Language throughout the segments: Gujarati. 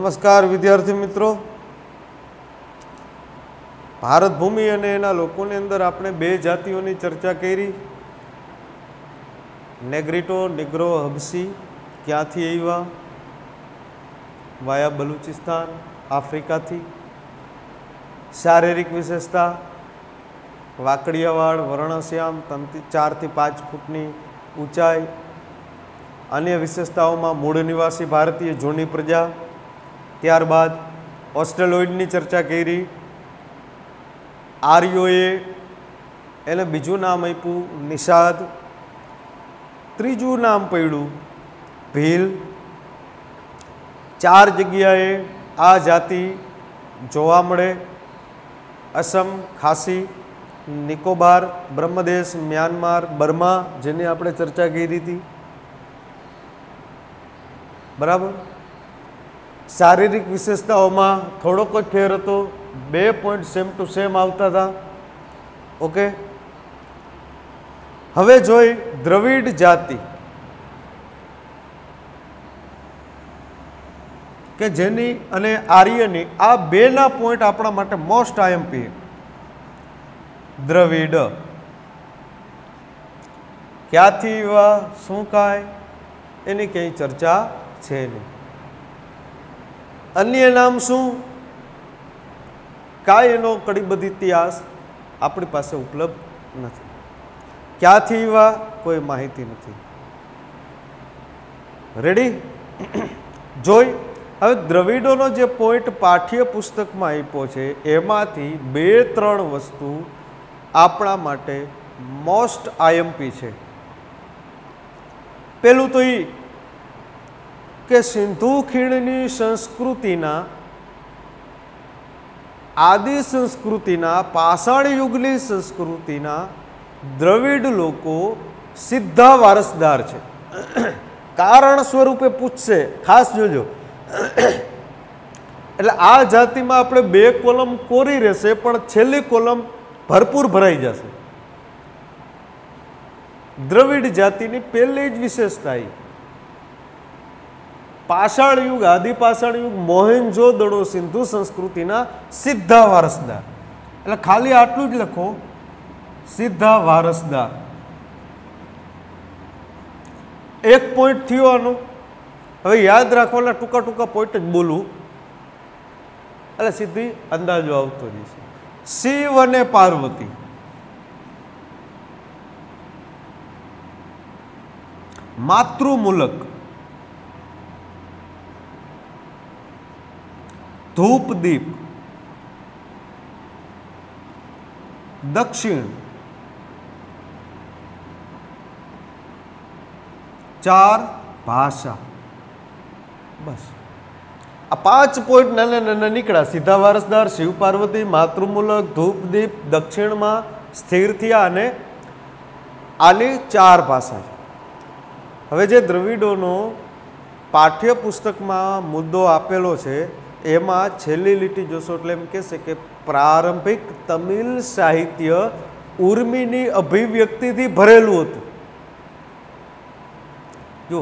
નમસ્કાર વિદ્યાર્થી મિત્રો, ભારત ભૂમિ અને એના લોકોની અંદર આપણે બે જાતિઓની ચર્ચા કરી. નેગ્રીટો, નિગ્રો, હબસી ક્યાંથી આવ્યા? વાયા બલુચિસ્તાન, આફ્રિકાથી. શારીરિક વિશેષતા: વાકડિયાવાળ, વર્ણશ્યામ, 4 થી 5 ફૂટની ઊંચાઈ. અન્ય વિશેષતાઓમાં મૂળ નિવાસી ભારતીય જૂની પ્રજા. ત્યારબાદ ઓસ્ટ્રેલોઇડની ચર્ચા કરી. આર્યોએ એને બીજું નામ આપ્યું નિષાદ. ત્રીજું નામ પડ્યું ભીલ. 4 જગ્યાએ આ જાતિ જોવા મળે: અસમ, ખાસી, નિકોબાર, બ્રહ્મદેશ, મ્યાનમાર, બર્મા, જેની આપણે ચર્ચા કરી હતી. બરાબર. શારીરિક વિશેષતાઓમાં થોડોક જ ફેર હતો, 2 પોઈન્ટ સેમ ટુ સેમ આવતા હતા. ઓકે, હવે જોઈ દ્રવિડ જાતિ કે જેની અને આર્યની, આ બેના પોઈન્ટ આપણા માટે મોસ્ટ આઈએમપી. દ્રવિડ ક્યાંથી એવા, શું કાંઈ એની ક્યાંય ચર્ચા છે નહીં. અન્ય નામ શું, કાંઈ એનો કડીબદ્ધ ઇતિહાસ આપણી પાસે ઉપલબ્ધ નથી. ક્યાંથી એવા, કોઈ માહિતી નથી. રેડી? જોઈ હવે દ્રવિડોનો જે પોઈન્ટ પાઠ્યપુસ્તકમાં આપ્યો છે એમાંથી 2-3 વસ્તુ આપણા માટે મોસ્ટ આઈએમપી છે. પેલું તો એ કે સિંધુ ખીણની સંસ્કૃતિના, આદિ સંસ્કૃતિના, પાષાણ યુગની સંસ્કૃતિના દ્રવિડ લોકો સીધા વારસદાર છે. કારણ સ્વરૂપે પૂછશે, ખાસ જોજો. એટલે આ જાતિમાં આપણે 2 કોલમ કોરી રહેશે, પણ છેલ્લી કોલમ ભરપૂર ભરાઈ જશે. દ્રવિડ જાતિની પહેલી જ વિશેષતા એ પાષાણ યુગ, આદિપાષાણ યુગ, મોહેન્જો-દડો સિંધુ સંસ્કૃતિના સીધા વારસદાર. એટલે ખાલી આટલું જ લખો, સીધા વારસદાર. 1 પોઈન્ટ થયો આનો. હવે યાદ રાખવાના ટૂંકા ટૂંકા પોઈન્ટ જ બોલું એટલે સીધી અંદાજો આવતો જશે. શિવ અને પાર્વતી, માતૃમૂલક, ધૂપદીપ, દક્ષિણ, 4 ભાષા. બસ આ 5 પોઈન્ટ નાના નાના નીકળ્યા. સીધા વારસદાર, શિવ પાર્વતી, માતૃમૂલક, ધૂપદીપ, દક્ષિણમાં સ્થિર થયા અને આની 4 ભાષા. હવે જે દ્રવિડોનો પાઠ્યપુસ્તકમાં મુદ્દો આપેલો છે એમાં છેલ્લી લીટી જોશો એટલે એમ કહેશે કે પ્રારંભિક તમિલ સાહિત્ય ઉર્મિની અભિવ્યક્તિથી ભરેલું હતું. જો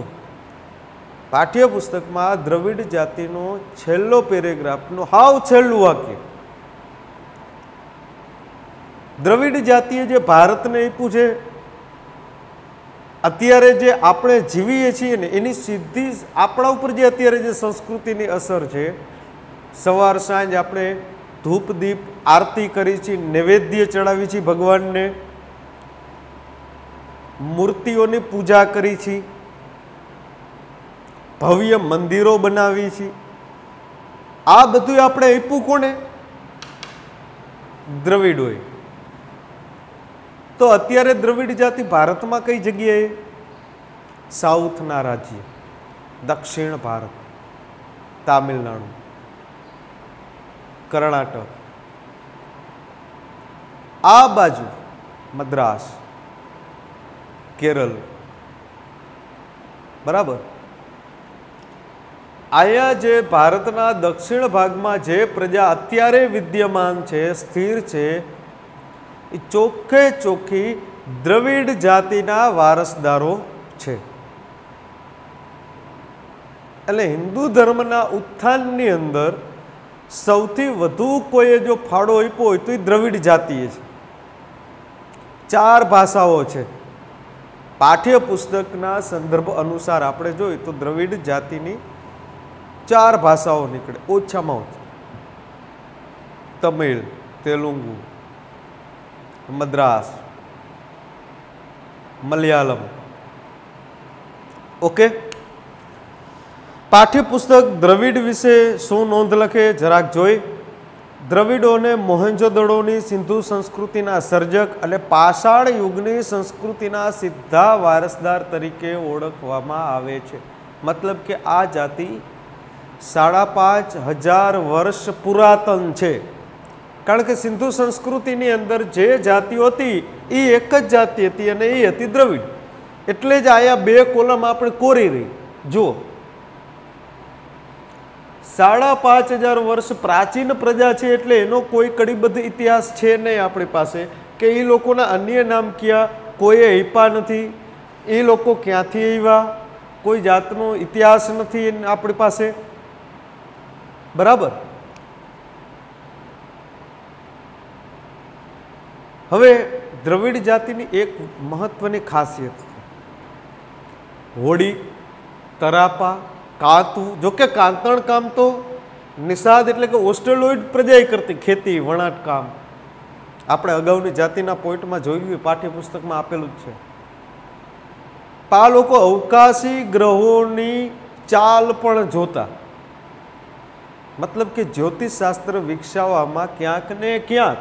પાઠ્યપુસ્તકમાં દ્રવિડ જાતિનો છેલ્લો પેરેગ્રાફનું હાવ છેલ્લું વાક્ય, દ્રવિડ જાતિએ જે ભારતને આપ્યું છે, અત્યારે જે આપણે જીવીએ છીએ ને એની સીધી આપણા ઉપર જે અત્યારે જે સંસ્કૃતિની અસર છે, સવાર સાંજ આપણે ધૂપ દીપ આરતી કરી છે, નૈવેદ્ય ચડાવી છે ભગવાનને, મૂર્તિઓની પૂજા કરી છે, ભવ્ય મંદિરો બનાવી છે. આ બધું આપણે આપ્યું કોને? દ્રવિડોએ. તો અત્યારે દ્રવિડ જાતિ ભારતમાં કઈ જગ્યાએ? સાઉથના રાજ્ય, દક્ષિણ ભારત, તામિલનાડુ, કર્ણાટક, આ બાજુ મદ્રાસ, કેરળ. બરાબર. અહીંયા જે ભારતના દક્ષિણ ભાગમાં જે પ્રજા અત્યારે વિદ્યમાન છે, સ્થિર છે, એ ચોખ્ખે ચોખ્ખી દ્રવિડ જાતિના વારસદારો છે. એટલે હિન્દુ ધર્મના ઉત્થાનની અંદર સૌથી વધુ કોઈએ જો ફાળો આપ્યો હોય તો એ દ્રવિડ જાતિએ છે. 4 ભાષાઓ છે. પાઠ્યપુસ્તકના સંદર્ભ અનુસાર આપણે જોઈએ તો દ્રવિડ જાતિની 4 ભાષાઓ નીકળે, ઓછામાં ઓછી. તમિલ, તેલુગુ, મદ્રાસ, મલયાલમ. ઓકે. પાઠ્યપુસ્તક દ્રવિડ વિશે શું નોંધ લખે જરાક જોઈ. દ્રવિડોને મોહેંજો-દડોની સિંધુ સંસ્કૃતિના સર્જક અને પાષાણ યુગની સંસ્કૃતિના સીધા વારસદાર તરીકે ઓળખવામાં આવે છે. મતલબ કે આ જાતિ 5,500 વર્ષ પુરાતન છે. કારણ કે સિંધુ સંસ્કૃતિની અંદર જે જાતિઓ હતી એ એક જ જાતિ હતી અને એ હતી દ્રવિડ. એટલે જ આયા 2 કોલમ આપણે કોરી રહી. જુઓ, 5,500 વર્ષ પ્રાચીન પ્રજા છે એટલે એનો કોઈ કડીબદ્ધ ઇતિહાસ છે નહીં આપણી પાસે કે એ લોકોના અન્ય નામ ક્યાં કોઈએ આપ્યા નથી, એ લોકો ક્યાંથી આવ્યા, કોઈ જાતનો ઇતિહાસ નથી આપણી પાસે. બરાબર. હવે દ્રવિડ જાતિની એક મહત્વની ખાસિયત છે હોડી, તરાપા, કાંતું. જોકે કાંતણ કામ તો નિષાદ એટલે કે ઓસ્ટ્રેલોઇડ પ્રજાએ કરતી, ખેતી, વણાટ કામ. આપણે અગાઉની જાતિના પોઈન્ટમાં જોયું, પાઠ્યપુસ્તકમાં આપેલું જ છે. આ લોકો અવકાશી ગ્રહોની ચાલ પણ જોતા. મતલબ કે જ્યોતિષશાસ્ત્ર વિકસાવવામાં ક્યાંક ને ક્યાંક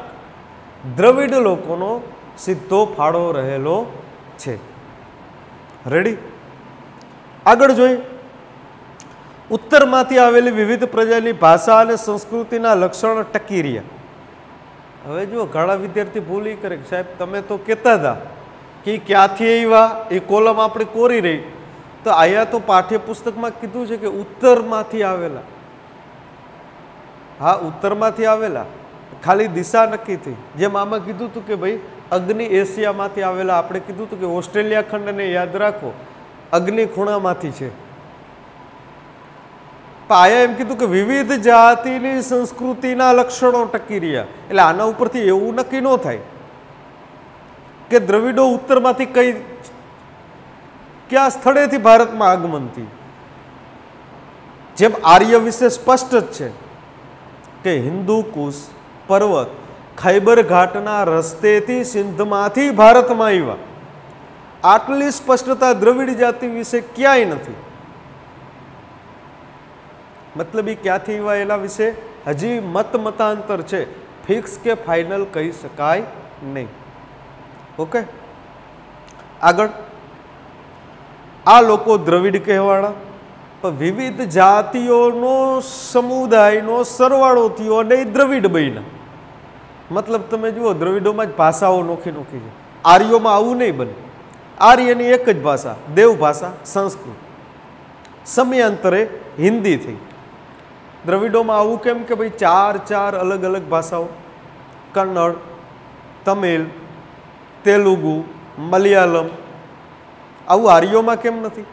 દ્રવિડ લોકોનો સીધો ફાળો રહેલો છે. રેડી? આગળ જોઈ. ઉત્તરમાંથી આવેલી વિવિધ પ્રજાની ભાષા અને સંસ્કૃતિના લક્ષણો ટકી રહ્યા. હવે જો ઘણા વિદ્યાર્થી ભૂલી કરે કે સાહેબ તમે તો કહેતા હતા કે ક્યાંથી આવ્યા, એ કોલમ આપણે કોરી રહી. તો અહીંયા તો પાઠ્યપુસ્તકમાં કીધું છે કે ઉત્તરમાંથી આવેલા. હા, ઉત્તરમાંથી આવેલા, ખાલી દિશા નક્કી થઈ. જેમ આમાં કીધું હતું કે ભાઈ અગ્નિ એશિયામાંથી આવેલા, આપણે કીધું હતું કે ઓસ્ટ્રેલિયા ખંડને યાદ રાખો અગ્નિ ખૂણામાંથી છે. આયા એમ કીધું કે વિવિધ જાતિની સંસ્કૃતિના લક્ષણો ટકી રહ્યા. એટલે આના ઉપરથી એવું નક્કી ન થાય કે દ્રવિડો ઉત્તરમાંથી કયા સ્થળેથી ભારતમાં આગમન થી. જેમ આર્ય વિશે સ્પષ્ટ જ છે કે હિન્દુ કુશ પર્વત ખૈબર ઘાટના રસ્તેથી સિંધમાંથી ભારતમાં આવ્યા. આટલી સ્પષ્ટતા દ્રવિડ જાતિ વિશે ક્યાંય નથી. મતલબ એ ક્યાંથી આવ્યા એના વિશે હજી મતાંતર છે, ફિક્સ કે ફાઇનલ કહી શકાય નહીં. ઓકે. આગળ. આ લોકો દ્રવિડ કહેવાના, પણ વિવિધ જાતિઓનો સમુદાયનો સરવાળો થયો અને એ દ્રવિડ બન્યા. મતલબ તમે જુઓ, દ્રવિડોમાં જ ભાષાઓ નોખી નોખી છે. આર્યોમાં આવું નહીં બને. આર્યની એક જ ભાષા, દેવ ભાષા સંસ્કૃત, સમયાંતરે હિન્દી થઈ. દ્રવિડોમાં આવું કેમ કે ભાઈ 4 અલગ અલગ ભાષાઓ, કન્નડ, તમિલ, તેલુગુ, મલયાલમ. આવું આર્યોમાં કેમ નથી?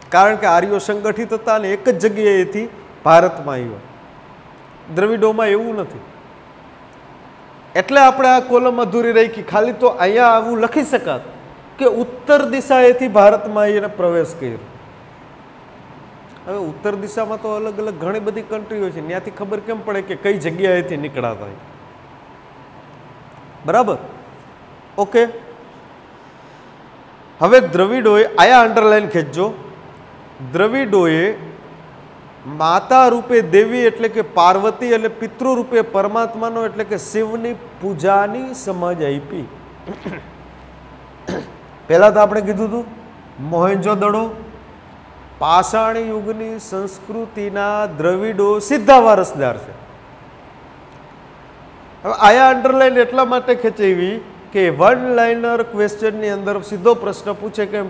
કારણ કે આર્યો સંગઠિત હતા અને એક જ જગ્યાએથી ભારતમાં આવ્યા. દ્રવિડોમાં એવું નથી. એટલે આપણે આ કોલમ અધૂરી રાખી. ખાલી તો અહીંયા આવું લખી શકાત કે ઉત્તર દિશાએથી ભારતમાં એને પ્રવેશ કર્યો. હવે ઉત્તર દિશામાં તો અલગ અલગ ઘણી બધી કન્ટ્રીઓ છે, ત્યાંથી ખબર કેમ પડે કે કઈ જગ્યાએથી નીકળાતા હોય. બરાબર? ઓકે. હવે દ્રવિડોએ આયા અંડરલાઈન ખેંચજો. દ્રવિડોએ માતા રૂપે દેવી એટલે કે પાર્વતી અને પિતૃ રૂપે પરમાત્માનો એટલે કે શિવની પૂજાની સમજ આપી. પહેલા તો આપણે કીધું હતું મોહેંજો-દડો પાષાણ યુગની સંસ્કૃતિના દ્રવિડો સીધા વારસદાર છે. હવે આયા અંડરલાઈન એટલા માટે ખેંચાવી કે વન લાઇનર ક્વેશ્ચનની અંદર સીધો પ્રશ્ન પૂછે કે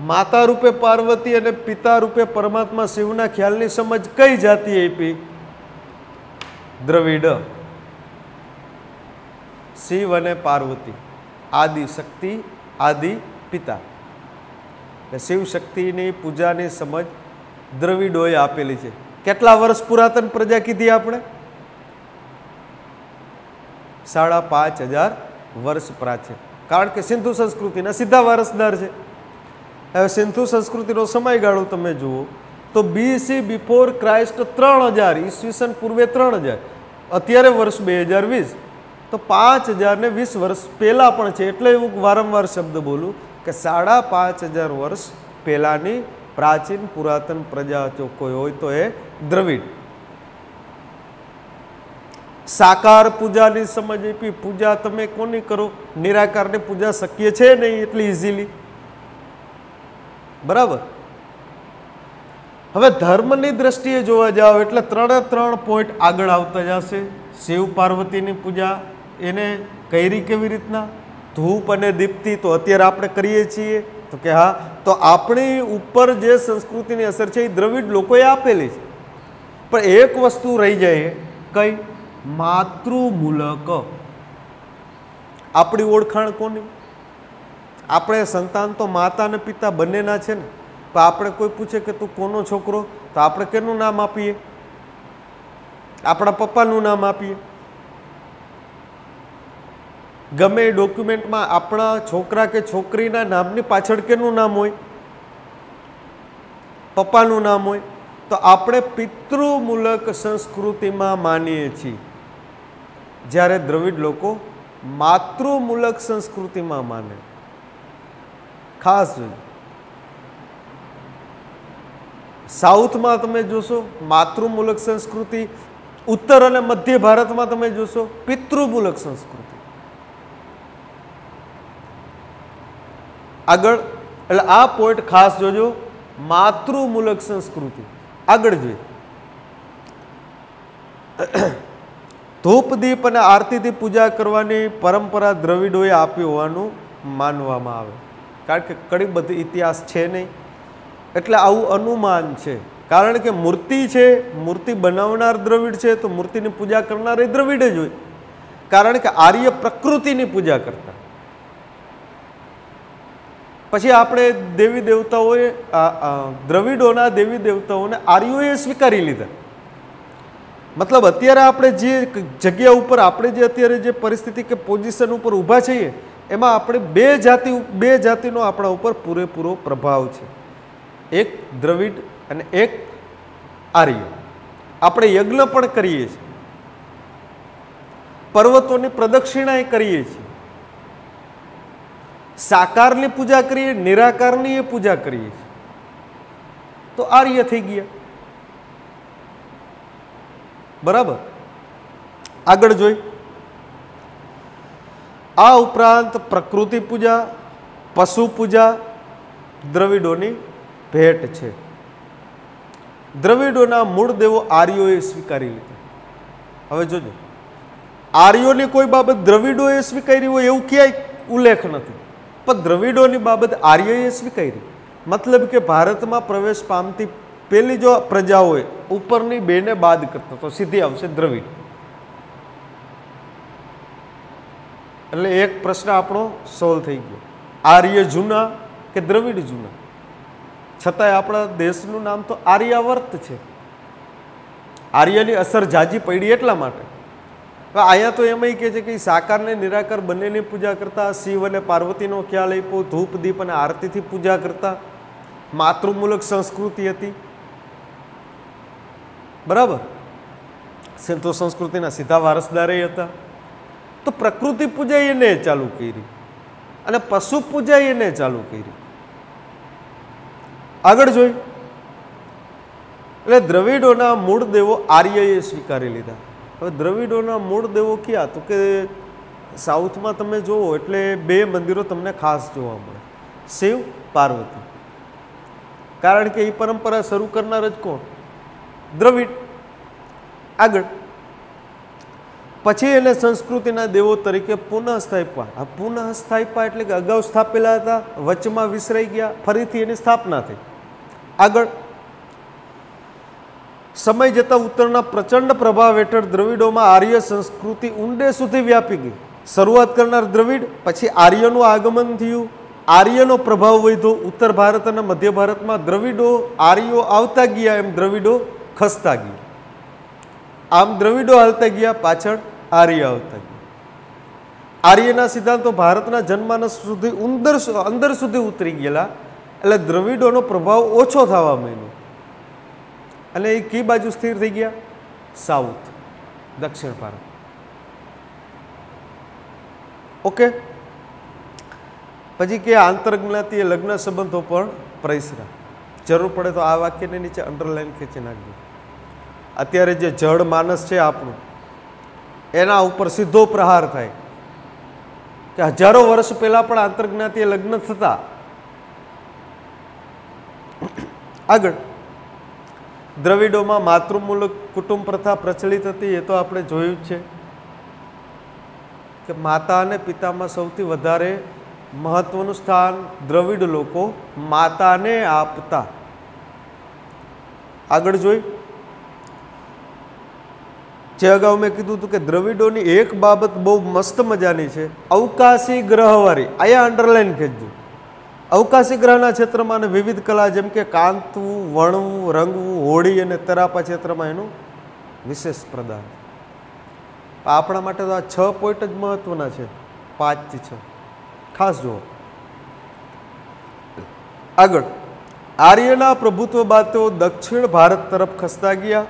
માતા રૂપે પાર્વતી અને પિતા રૂપે પરમાત્મા શિવના ખ્યાલની સમજ કઈ જાતિ આપી? દ્રવિડ. શિવ અને પાર્વતી, આદિ શક્તિ, આદિ પિતા. શિવ શક્તિની પૂજાની સમજ દ્રવિડોએ આપેલી છે. કેટલા વર્ષ પુરાતન પ્રજા કીધી આપણે? 5,500 વર્ષ પ્રાચીન. કારણ કે સિંધુ સંસ્કૃતિના સીધા વારસદાર છે. હવે સિંધુ સંસ્કૃતિનો સમયગાળો તમે જુઓ તો BC બિફોર ક્રાઇસ્ટ 3000, ઈસવીસન પૂર્વે 3000, અત્યારે વર્ષ 2020, તો 5020 વર્ષ પહેલાં પણ છે. એટલે હું વારંવાર શબ્દ બોલું કે 5,500 વર્ષ પહેલાંની પ્રાચીન પુરાતન પ્રજા જો કોઈ હોય તો એ દ્રવિડ. સાકાર પૂજાની સમજ આપી. પૂજા તમે કોની કરો? નિરાકારની પૂજા શક્ય છે નહીં એટલી ઇઝીલી, બરાબર. હવે ધર્મની દ્રષ્ટિએ જોવા જાઓ એટલે 3 પોઈન્ટ આગળ આવતા જશે. શિવ પાર્વતીની પૂજા એને કરી કેવી રીતના? ધૂપ અને દીપથી તો અત્યારે આપણે કરીએ છીએ, તો કે હા, તો આપણી ઉપર જે સંસ્કૃતિની અસર છે એ દ્રવિડ લોકોએ આપેલી છે. પણ એક વસ્તુ રહી જાય, કઈ? માતૃમૂલક. આપણી ઓળખાણ કોની? આપણે સંતાન તો માતા અને પિતા બંનેના છે ને. પણ આપણે કોઈ પૂછે કે તું કોનો છોકરો, તો આપણે કેનું નામ આપીએ? આપણા પપ્પાનું નામ આપીએ. ગમે એ ડોક્યુમેન્ટમાં આપણા છોકરા કે છોકરીના નામની પાછળ કેનું નામ હોય? પપ્પાનું નામ હોય. તો આપણે પિતૃમૂલક સંસ્કૃતિમાં માનીએ છીએ, જ્યારે દ્રવિડ લોકો માતૃમૂલક સંસ્કૃતિમાં માને. ખાસ જોજો, સાઉથમાં તમે જોશો માતૃમૂલક સંસ્કૃતિ, ઉત્તર અને મધ્ય ભારતમાં તમે જોશો પિતૃમૂલક સંસ્કૃતિ. આગળ, એટલે આ પોઈન્ટ ખાસ જોજો, માતૃમૂલક સંસ્કૃતિ. આગળ જોઈએ, ધૂપ દીપ અને આરતીથી પૂજા કરવાની પરંપરા દ્રવિડોએ આપી હોવાનું માનવામાં આવે. કારણ કે ઘણી બધી ઇતિહાસ છે નહીં, એટલે આવું અનુમાન છે. કારણ કે મૂર્તિ છે, મૂર્તિ બનાવનાર દ્રવિડ છે, તો મૂર્તિની પૂજા કરનાર એ દ્રવિડ જ હોય. કારણ કે આર્ય પ્રકૃતિની પૂજા કરતા. પછી આપણે દેવી દેવતાઓએ, દ્રવિડોના દેવી દેવતાઓને આર્યોએ સ્વીકારી લીધા. મતલબ અત્યારે આપણે જે જગ્યા ઉપર, આપણે જે અત્યારે જે પરિસ્થિતિ કે પોઝિશન ઉપર ઊભા છીએ, એમાં આપણે બે જાતિનો આપણા ઉપર પૂરેપૂરો પ્રભાવ છે. એક દ્રવિડ અને એક આર્ય. આપણે યજ્ઞ પણ કરીએ છીએ, પર્વતોની પ્રદક્ષિણા કરીએ છીએ, સાકારની પૂજા કરીએ, નિરાકારની એ પૂજા કરીએ છીએ, તો આર્ય થઈ ગયા. બરાબર. આગળ જોઈ, આ ઉપરાંત પ્રકૃતિ પૂજા, પશુ પૂજા દ્રવિડોની ભેટ છે. દ્રવિડોના મૂળ દેવો આર્યોએ સ્વીકારી લીધા. હવે જોજો, આર્યોની કોઈ બાબત દ્રવિડોએ સ્વીકારી હોય એવું ક્યાંય ઉલ્લેખ નથી, પણ દ્રવિડોની બાબત આર્યએ સ્વીકારી. મતલબ કે ભારતમાં પ્રવેશ પામતી પેલી જો પ્રજા હોય, ઉપરની બેને બાદ કરતા તો સીધી આવશે દ્રવિડ. એટલે એક પ્રશ્ન આપણો સોલ્વ થઈ ગયો. આર્ય જૂના કે દ્રવિડ જૂના? છતાંય આપણા દેશનું નામ તો આર્યાવર્ત છે. આર્યની અસર જાજી પડી એટલા માટે. અહીંયા તો એમ કહે છે કે સાકાર ને નિરાકાર બંનેની પૂજા કરતા, શિવ અને પાર્વતીનો ખ્યાલ આપ્યો, ધૂપ દીપ અને આરતીથી પૂજા કરતા, માતૃમૂલક સંસ્કૃતિ હતી. બરાબર. સિંધુ સંસ્કૃતિના સીધા વારસદાર હતા. તો પ્રકૃતિ પૂજા એને ચાલુ કરી અને પશુ પૂજા એને ચાલુ કરી. આગળ જોઈ, એટલે દ્રવિડોના મૂળ દેવો આર્યએ સ્વીકારી લીધા. હવે દ્રવિડોના મૂળ દેવો ક્યાં? તો કે સાઉથમાં તમે જુઓ એટલે બે મંદિરો તમને ખાસ જોવા મળે, શિવ પાર્વતી. કારણ કે એ પરંપરા શરૂ કરનાર જ કોણ? દ્રવિડ. આગળ પછી એને સંસ્કૃતિના દેવો તરીકે પુનઃસ્થાપ્યા. આ પુનઃસ્થાપ્યા એટલે કે અગાઉ સ્થાપેલા હતા, વચમાં વિસરાઈ ગયા, ફરીથી એની સ્થાપના થઈ. આગળ સમય જતા ઉત્તરના પ્રચંડ પ્રભાવ હેઠળ દ્રવિડોમાં આર્ય સંસ્કૃતિ ઊંડે સુધી વ્યાપી ગઈ. શરૂઆત કરનાર દ્રવિડ, પછી આર્યનું આગમન થયું, આર્યનો પ્રભાવ વધ્યો ઉત્તર ભારત અને મધ્ય ભારતમાં, દ્રવિડો આર્યો આવતા ગયા એમ દ્રવિડો ખસતા ગયા, આમ દ્રવિડો હાલતા ગયા પાછળ આર્ય આવતા ગયા. આર્યના સિદ્ધાંતો ભારતના જનમાનસ સુધી અંદર સુધી ઉતરી ગયેલા, એટલે દ્રવિડોનો પ્રભાવ ઓછો થવા માંડ્યો અને એ કઈ બાજુ સ્થિર થઈ ગયા? સાઉથ, દક્ષિણ ભારત. ઓકે. પછી કે આંતરજ્ઞાતીય લગ્ન સંબંધો પણ પ્રસર્યા. જરૂર પડે તો આ વાક્યને નીચે અંડરલાઈન ખેંચી નાખજો. અત્યારે જે જડ માનસ છે આપણું, એના ઉપર સીધો પ્રહાર થાય કે હજારો વર્ષ પહેલા પણ આંતરજ્ઞાતીય લગ્ન થતા. આગળ દ્રવિડોમાં માતૃમૂલક કુટુંબ પ્રથા પ્રચલિત હતી. એ તો આપણે જોયું જ છે કે માતા અને પિતામાં સૌથી વધારે મહત્વનું સ્થાન દ્રવિડ લોકો માતાને આપતા. આગળ જોઈ જે અગાઉ મેં કીધું હતું કે દ્રવિડોની એક બાબત બહુ મસ્ત મજાની છે, અવકાશી ગ્રહવાળી. અહીંયા અંડરલાઈન ખેંચજો. અવકાશી ગ્રહના ક્ષેત્રમાં અને વિવિધ કલા જેમ કે કાંતવું, વણવું, રંગવું, હોળી અને તરાપા ક્ષેત્રમાં એનું વિશેષ પ્રદાન. આપણા માટે તો આ 6 પોઈન્ટ જ મહત્વના છે, 5 થી 6 ખાસ જુઓ. આગળ આર્યના પ્રભુત્વ બાદ તેઓ દક્ષિણ ભારત તરફ ખસતા ગયા,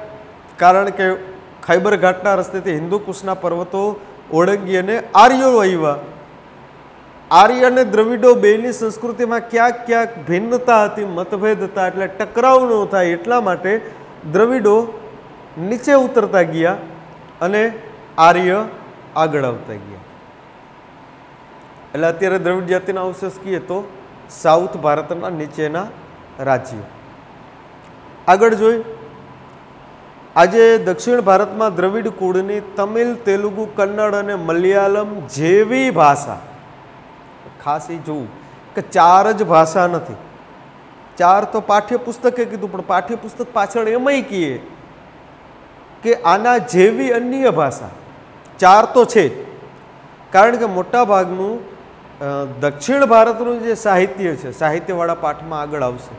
કારણ કે ખૈબર ઘાટના રસ્તેથી હિન્દુ કુશના પર્વતો ઓળંગી અને આર્યો આવ્યા. આર્ય અને દ્રવિડો બેની સંસ્કૃતિમાં ક્યાંક ક્યાંક ભિન્નતા હતી, મતભેદ હતા, એટલે ટકરાવ ન થાય એટલા માટે દ્રવિડો નીચે ઉતરતા ગયા અને આર્ય આગળ આવતા ગયા. એટલે અત્યારે દ્રવિડ જાતિના અવશેષ કહીએ તો સાઉથ ભારતના નીચેના રાજ્યો. આગળ જોઈ આજે દક્ષિણ ભારતમાં દ્રવિડ કુળની તમિલ, તેલુગુ, કન્નડ અને મલયાલમ જેવી ભાષા, ખાસ એ જોવું કે 4 જ ભાષા નથી. 4 તો પાઠ્યપુસ્તકે કીધું, પણ પાઠ્યપુસ્તક પાછળ એમાંય કહીએ કે આના જેવી અન્ય ભાષા 4 તો છે જ. કારણ કે મોટા ભાગનું દક્ષિણ ભારતનું જે સાહિત્ય છે, સાહિત્યવાળા પાઠમાં આગળ આવશે,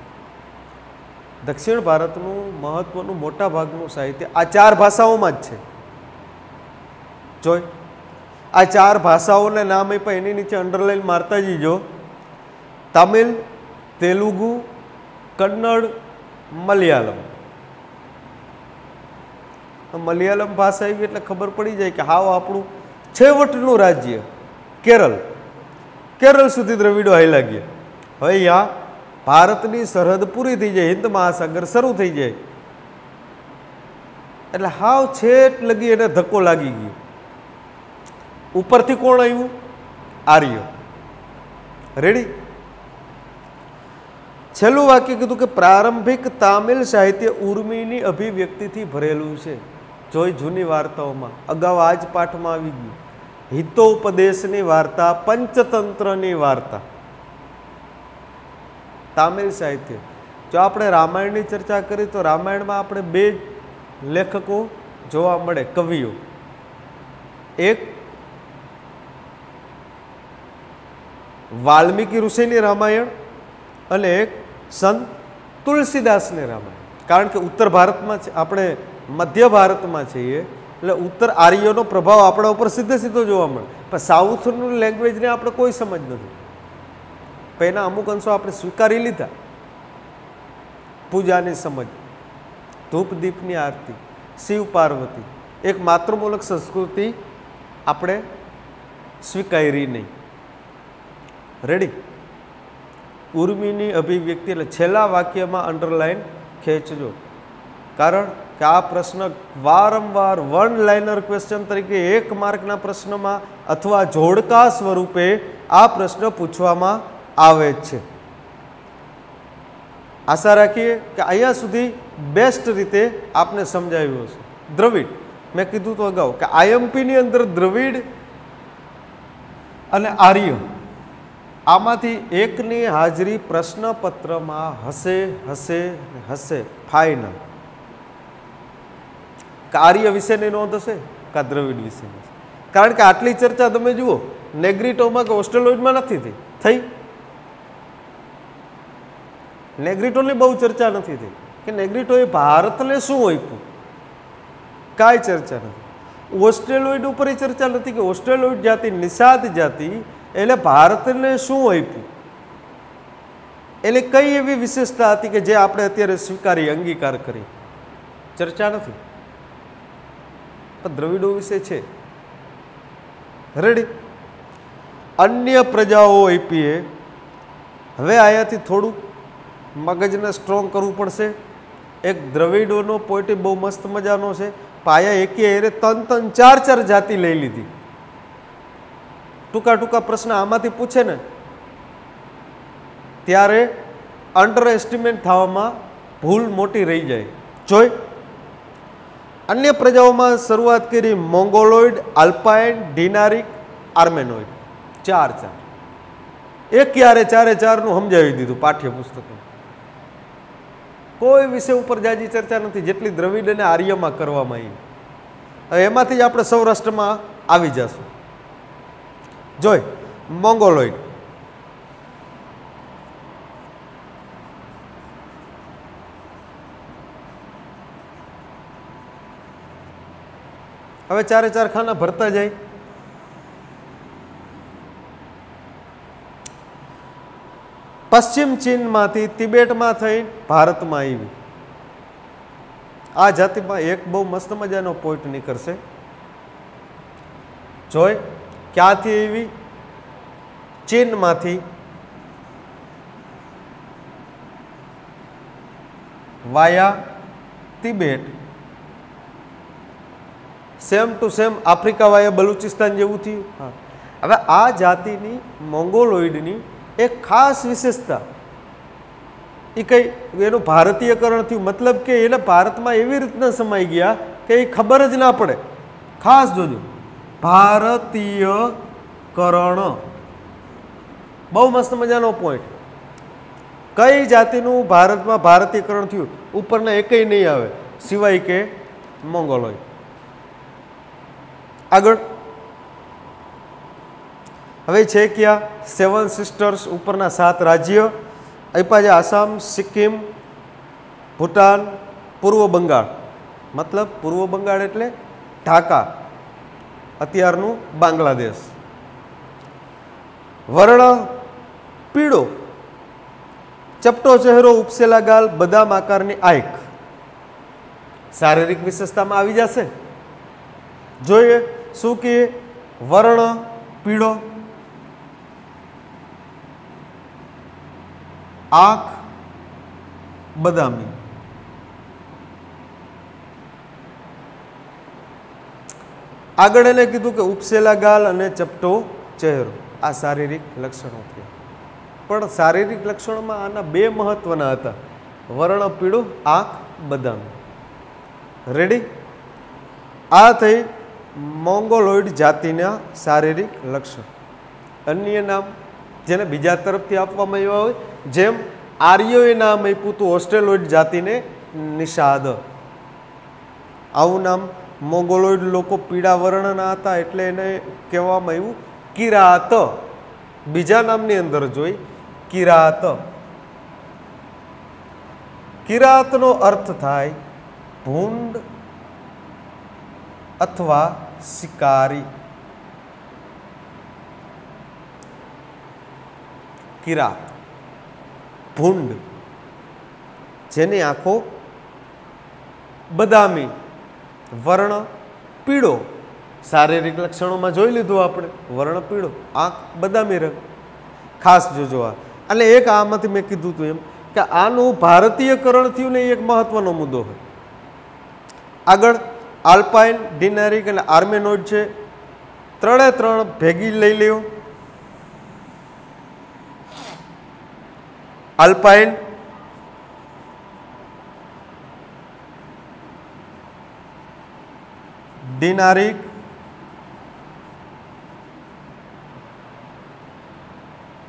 દક્ષિણ ભારતનું મહત્વનું મોટા ભાગનું સાહિત્ય આ 4 ભાષાઓમાં જ છે. જોઈ આ 4 ભાષાઓના નામ આપ્યા, એની નીચે અંડરલાઈન મારતા જઈજો. તમિલ, તેલુગુ, કન્નડ, મલયાલમ. મલયાલમ ભાષા આવી એટલે ખબર પડી જાય કે હાવ આપણું છેવટનું રાજ્ય કેરળ, કેરળ સુધી દ્રવિડો હાલ્યા ગયા. હવે અહીંયા ભારતની સરહદ પૂરી થઈ જાય, હિન્દ મહાસાગર શરૂ થઈ જાય એટલે હાવ છેટ લગી એને ધક્કો લાગી ગયો. ઉપરથી કોણ આવ્યું? આર્ય. રેડી. છેલ્લું વાક્ય કીધું કે પ્રારંભિક તામિલ સાહિત્ય ઉર્મિની અભિવ્યક્તિથી ભરેલું છે. જોઈ જૂની વાર્તાઓમાં અગાઉ આ જ પાઠમાં આવી ગયું. હિતોપદેશની વાર્તા, પંચતંત્રની વાર્તા, તામિલ સાહિત્ય. જો આપણે રામાયણની ચર્ચા કરી તો રામાયણમાં આપણે 2 લેખકો જોવા મળે, કવિઓ. એક વાલ્મીકી ઋષિની રામાયણ અને એક સંત તુલસીદાસની રામાયણ. કારણ કે ઉત્તર ભારતમાં આપણે મધ્ય ભારતમાં છીએ એટલે ઉત્તર આર્યોનો પ્રભાવ આપણા ઉપર સીધે સીધો જોવા મળે, પણ સાઉથનું લેંગ્વેજને આપણે કોઈ સમજ નથી. પણ એના અમુક અંશો આપણે સ્વીકારી લીધા. પૂજાની સમજ, ધૂપ દીપની આરતી, શિવ પાર્વતી, એક માતૃમૂલક સંસ્કૃતિ આપણે સ્વીકારી નહીં. રેડી. ઉર્મિની અભિવ્યક્તિ એટલે છેલ્લા વાક્યમાં અંડરલાઈન ખેંચજો, કારણ કે આ પ્રશ્ન વારંવાર 1 લાઇનર ક્વેશ્ચન તરીકે 1 માર્કના પ્રશ્નમાં અથવા જોડકા સ્વરૂપે આ પ્રશ્ન પૂછવામાં આવે છે. આશા રાખીએ કે અહીંયા સુધી બેસ્ટ રીતે આપને સમજાવ્યું હશે. દ્રવિડ મેં કીધું તો અગાઉ કે આઈએમપીની અંદર દ્રવિડ અને આર્ય આમાંથી એકની હાજરી પ્રશ્નપત્રમાં હશે હશે હશે ફાઇનલ. આર્ય વિશેની નોંધ હશે કે દ્રવિડ વિશેની હશે. કારણ કે આટલી ચર્ચા તમે જુઓ નેગ્રીટોમાં કે ઓસ્ટ્રેલોઇડમાં નથી થઈ. નેગ્રીટોની બહુ ચર્ચા નથી થઈ કે નેગ્રીટોએ ભારતને શું આપ્યું, કાંઈ ચર્ચા નથી. ઓસ્ટ્રેલોઇડ ઉપર ચર્ચા નથી કે ઓસ્ટ્રેલોઇડ જાતિ નિષાદ જાતિ એટલે ભારતને શું આપ્યું, એટલે કઈ એવી વિશેષતા હતી કે જે આપણે અત્યારે સ્વીકારી અંગીકાર કરી, ચર્ચા નથી. પણ દ્રવિડો વિશે છે. રેડી. અન્ય પ્રજાઓ આપીએ. હવે આયાથી થોડું મગજને સ્ટ્રોંગ કરવું પડશે. એક દ્રવિડોનો પોઈન્ટ બહુ મસ્ત મજાનો છે. પાયા એકે એરે 3-4 જાતિ લઈ લીધી. ટૂંકા ટૂંકા પ્રશ્ન આમાંથી પૂછે ને ત્યારે અંડર એસ્ટિમેટ થવામાં ભૂલ મોટી રહી જાય. જોઈ અન્ય પ્રજાઓમાં શરૂઆત કરી મોંગોલોઇડ, આલ્પાઇન, ડિનારિક, આર્મેનોઇડ. 4 એક ક્યારે 4 નું સમજાવી દીધું પાઠ્યપુસ્તકમાં. કોઈ વિષય ઉપર જાજી ચર્ચા નથી જેટલી દ્રવિડ અને આર્યમાં કરવામાં આવી. હવે એમાંથી જ આપણે સૌરાષ્ટ્રમાં આવી જશું. જોઈ મોંગોલોઇડ. હવે 4 ખાના ભરતા જાય. પશ્ચિમ ચીનમાંથી તિબેટમાં થઈ ભારતમાં આવી. આ જાતિમાં એક બહુ મસ્ત મજાનો પોઈન્ટ નીકળશે. જોઈ ક્યાંથી આવી? ચીનમાંથી via Tibet, same to same Africa via Baluchistan જેવું થયું. હવે આ જાતિની મોંગોલોઇડની એક ખાસ વિશેષતા એ કઈ એનું ભારતીયકરણ થયું. મતલબ કે એને ભારતમાં એવી રીતના સમાઈ ગયા કે એ ખબર જ ના પડે. ખાસ જોજો, ભારતીયકરણ બહુ મસ્ત મજાનો પોઈન્ટ. કઈ જાતિનું ભારતમાં ભારતીયકરણ થયું ઉપરના એકય નહીં આવે સિવાય કે મોંગોલોઇડ. આગળ હવે છે ક્યાં? 7 સિસ્ટર્સ ઉપરના 7 રાજ્ય આપ્યા છે. આસામ, સિક્કિમ, ભૂટાન, પૂર્વ બંગાળ. મતલબ પૂર્વ બંગાળ એટલે ઢાકા, અત્યારનું બાંગ્લાદેશ. વર્ણ પીળો, ચપટો ચહેરો, ઉપસેલા ગાલ, બદામ આકારની આંખ. શારીરિક વિશેષતામાં આવી જશે. જોઈએ શું કે વર્ણ પીળો, આંખ બદામી. આગળ એને કીધું કે ઉપસેલા ગાલ અને ચપટો ચહેરો. આ શારીરિક લક્ષણો થયા. પણ શારીરિક લક્ષણોમાં આના 2 મહત્વના હતા: વર્ણ પીળો, આંખ બદામી. રેડી. આ થઈ મોંગોલોઇડ જાતિના શારીરિક લક્ષણ. અન્ય નામ જેને બીજા તરફથી આપવામાં આવ્યા હોય, જેમ આર્યોએ નામ આપ્યું હતું ઓસ્ટ્રેલોઇડ જાતિને નિષાદ. આવું નામ મોંગોલોઇડ લોકો પીળા વર્ણના હતા એટલે એને કહેવામાં આવ્યું કિરાત. બીજા નામની અંદર જોઈ કિરાત. કિરાતનો અર્થ થાય ભૂંડ અથવા શિકારી. કિરાત ભૂંડ, જેની આંખો બદામી, વર્ણ પીળો. શારીરિક લક્ષણોમાં જોઈ લીધું આપણે, વર્ણ પીળો, આંખ બદામી રંગ. ખાસ જોજો આ. અને એક આમાંથી મેં કીધું હતું એમ કે આનું ભારતીયકરણ થયું ને એક મહત્વનો મુદ્દો હોય. આગળ આલ્પાઇન, ડિનારિક અને આર્મેનોઇડ છે. 3 ભેગી લઈ લ્યો. આલ્પાઇન, ડિનારિક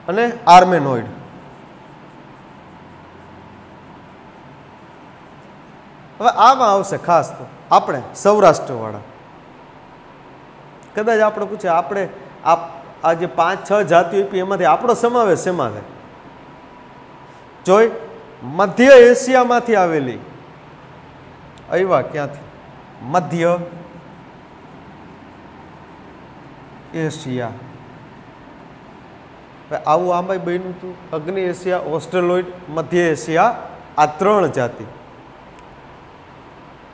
અને આર્મેનોઇડ. હવે આમાં આવશે ખાસ તો આપણે સૌરાષ્ટ્રવાળા. કદાચ આપણે પૂછે આપણે આ જે 5-6 જાતિઓ આપી એમાંથી આપણો સમાવેશ શેમાં થાય? જોઈ મધ્ય એશિયામાંથી આવેલી. આવ્યા ક્યાંથી? મધ્ય એશિયા. આવું આમાં બન્યું હતું. અગ્નિ એશિયા, ઓસ્ટ્રેલોઇડ, મધ્ય એશિયા, આ 3 જાતિ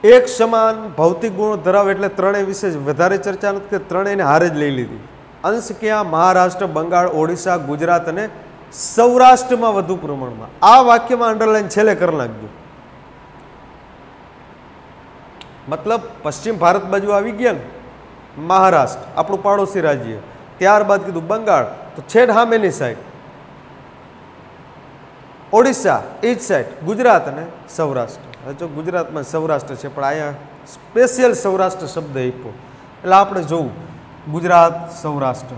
એક સમાન ભૌતિક ગુણો ધરાવે એટલે ત્રણેય વિશે વધારે ચર્ચા નથી, કે ત્રણેયને હારે જ લઈ લીધી. અંશ ક્યાં? મહારાષ્ટ્ર, બંગાળ, ઓડિશા, ગુજરાત અને સૌરાષ્ટ્રમાં વધુ પ્રમાણમાં. આ વાક્યમાં અંડરલાઈન છેલ્લે કરી નાખજો. મતલબ પશ્ચિમ ભારત બાજુ આવી ગયા ને, મહારાષ્ટ્ર આપણું પાડોશી રાજ્ય, ત્યારબાદ કીધું બંગાળ, તો છેડ સામેની સાઈડ ઓડિશા, એ જ સાઈડ ગુજરાત અને સૌરાષ્ટ્ર. હવે જો ગુજરાતમાં સૌરાષ્ટ્ર છે, પણ અહીંયા સ્પેશિયલ સૌરાષ્ટ્ર શબ્દ આપ્યો એટલે આપણે જોવું ગુજરાત, સૌરાષ્ટ્ર.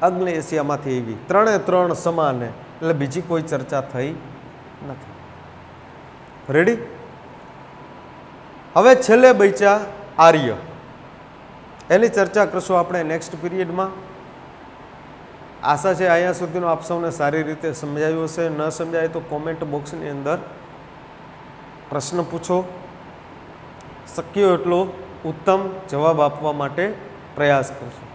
અગ્નિ એશિયામાંથી એવી 3 સમાન, એટલે બીજી કોઈ ચર્ચા થઈ નથી. રેડી? હવે છેલ્લે બચ્યા આર્ય. એની ચર્ચા કરશું આપણે નેક્સ્ટ પીરિયડમાં. આશા છે અહીંયા સુધીનું આપ સૌને સારી રીતે સમજાયું હશે. ન સમજાય તો કોમેન્ટ બોક્સની અંદર પ્રશ્ન પૂછો. શક્ય એટલો ઉત્તમ જવાબ આપવા માટે પ્રયાસ કરશું.